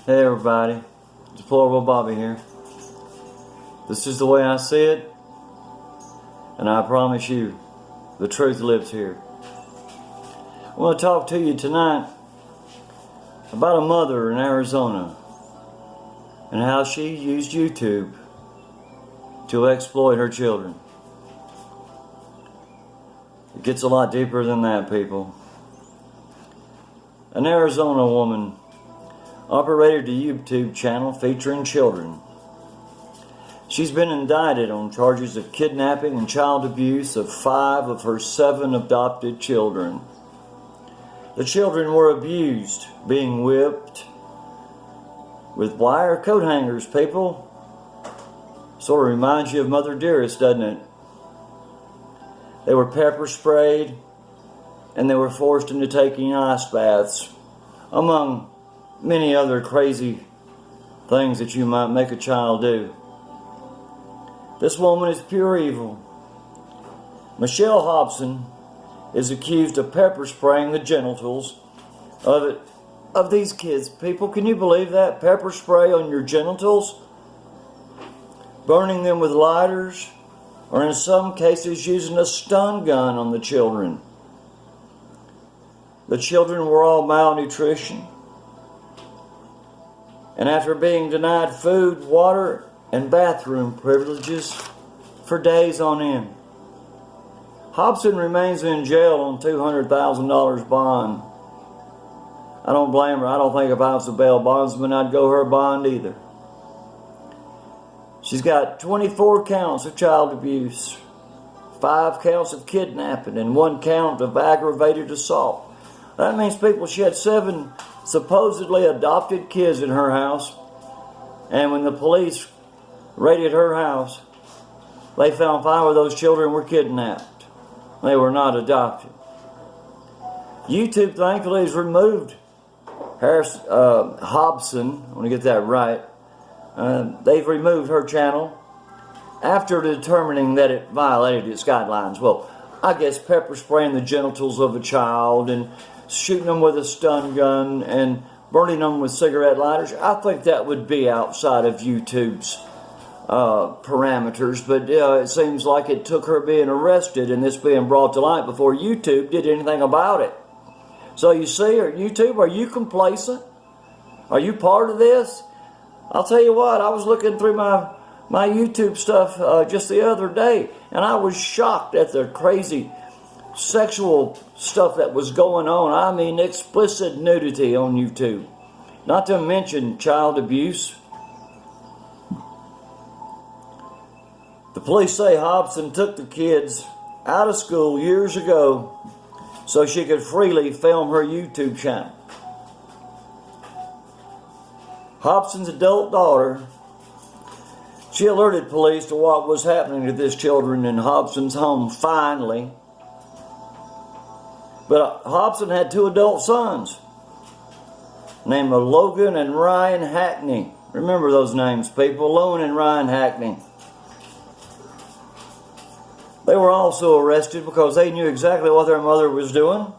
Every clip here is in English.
Hey everybody, Deplorable Bobby here. This is the way I see it, and I promise you, the truth lives here. I want to talk to you tonight about a mother in Arizona and how she used YouTube to exploit her children. It gets a lot deeper than that, people. An Arizona woman operated a YouTube channel featuring children. She's been indicted on charges of kidnapping and child abuse of 5 of her 7 adopted children. The children were abused, being whipped with wire coat hangers, people. Sort of reminds you of Mother Dearest, doesn't it? They were pepper sprayed, and they were forced into taking ice baths, among many other crazy things that you might make a child do. This woman is pure evil. Michelle Hobson is accused of pepper spraying the genitals of these kids. People, can you believe that? Pepper spray on your genitals? Burning them with lighters, or in some cases using a stun gun on the children. The children were all malnutrition, and after being denied food, water, and bathroom privileges for days on end. Hobson remains in jail on $200,000 bond. I don't blame her. I don't think if I was a bail bondsman, I'd go her bond either. She's got 24 counts of child abuse, 5 counts of kidnapping, and 1 count of aggravated assault. That means, people, she had 7 supposedly adopted kids in her house, and when the police raided her house, they found 5 of those children were kidnapped. They were not adopted. YouTube, thankfully, has removed Hobson. I want to get that right. They've removed her channel after determining that it violated its guidelines. Well, I guess pepper spraying the genitals of a child and shooting them with a stun gun and burning them with cigarette lighters, I think that would be outside of YouTube's parameters, but it seems like it took her being arrested and this being brought to light before YouTube did anything about it. So you see, YouTube, are you complacent? Are you part of this? I'll tell you what, I was looking through my YouTube stuff just the other day, and I was shocked at the crazy sexual stuff that was going on. I mean, explicit nudity on YouTube. Not to mention child abuse. The police say Hobson took the kids out of school years ago so she could freely film her YouTube channel. Hobson's adult daughter, she alerted police to what was happening to these children in Hobson's home finally. But Hobson had 2 adult sons named Logan and Ryan Hackney. Remember those names, people, Logan and Ryan Hackney. They were also arrested because they knew exactly what their mother was doing,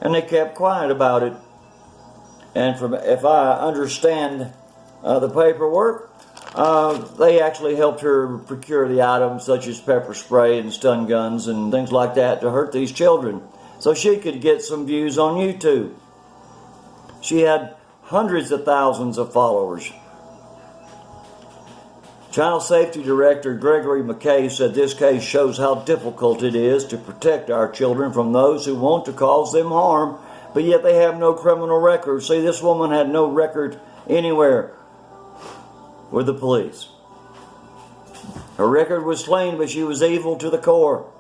and they kept quiet about it. And if I understand the paperwork, they actually helped her procure the items such as pepper spray and stun guns and things like that to hurt these children, so she could get some views on YouTube. She had hundreds of thousands of followers. Child Safety Director Gregory McKay said this case shows how difficult it is to protect our children from those who want to cause them harm, but yet they have no criminal record. See, this woman had no record anywhere with the police. Her record was clean, but she was evil to the core.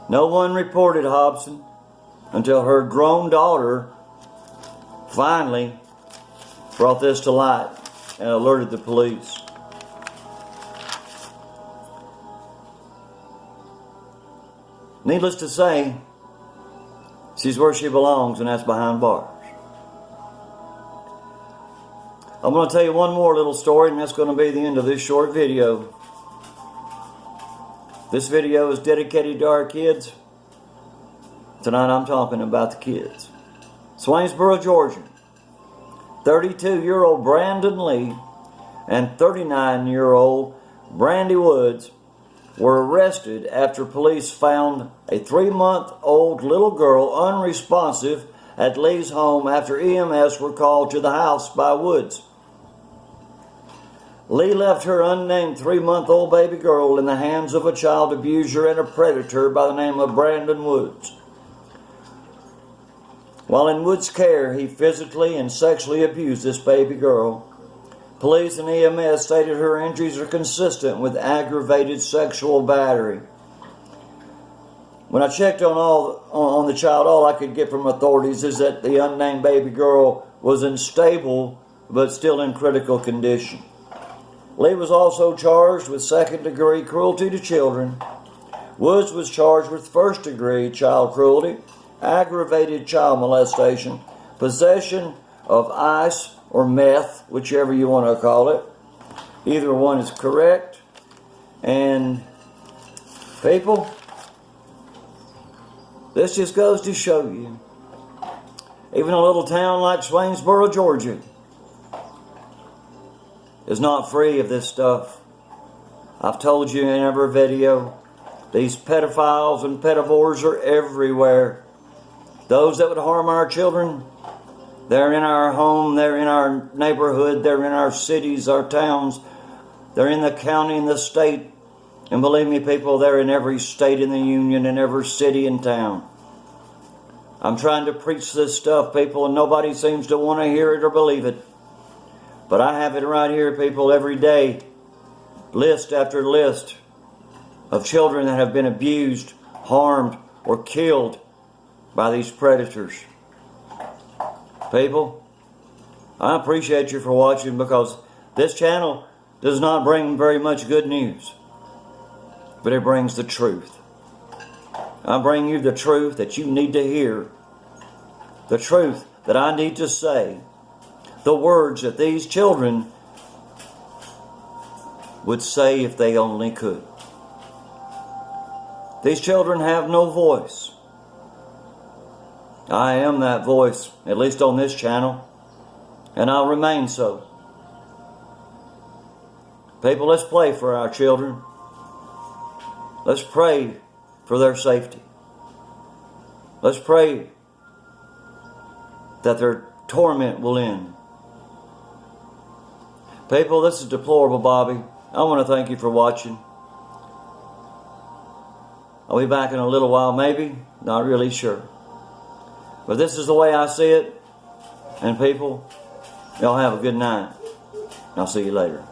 No one reported Hobson until her grown daughter finally brought this to light and alerted the police. Needless to say, she's where she belongs, and that's behind bars. I'm going to tell you one more little story, and that's going to be the end of this short video. This video is dedicated to our kids. Tonight I'm talking about the kids. Swainsboro, Georgia. 32-year-old Brandon Lee and 39-year-old Brandy Woods were arrested after police found a 3-month-old little girl unresponsive at Lee's home after EMS were called to the house by Woods. Lee left her unnamed 3-month-old baby girl in the hands of a child abuser and a predator by the name of Brandon Woods. While in Woods' care, he physically and sexually abused this baby girl. Police and EMS stated her injuries are consistent with aggravated sexual battery. When I checked on the child, all I could get from authorities is that the unnamed baby girl was unstable but still in critical condition. Lee was also charged with second-degree cruelty to children. Woods was charged with first-degree child cruelty, aggravated child molestation, possession of ice or meth, whichever you want to call it. Either one is correct. And people, this just goes to show you, even a little town like Swainsboro, Georgia, is not free of this stuff. I've told you in every video, these pedophiles and pedivores are everywhere. Those that would harm our children, they're in our home, they're in our neighborhood, they're in our cities, our towns, they're in the county and the state. And believe me, people, they're in every state in the union, in every city and town. I'm trying to preach this stuff, people, and nobody seems to want to hear it or believe it. But I have it right here, people, every day. List after list of children that have been abused, harmed, or killed by these predators. People, I appreciate you for watching, because this channel does not bring very much good news, but it brings the truth. I bring you the truth that you need to hear, the truth that I need to say, the words that these children would say if they only could. These children have no voice. I am that voice, at least on this channel, and I'll remain so. People, let's pray for our children. Let's pray for their safety. Let's pray that their torment will end. People, this is Deplorable Bobby. I want to thank you for watching. I'll be back in a little while, maybe. Not really sure. But this is the way I see it. And people, y'all have a good night. I'll see you later.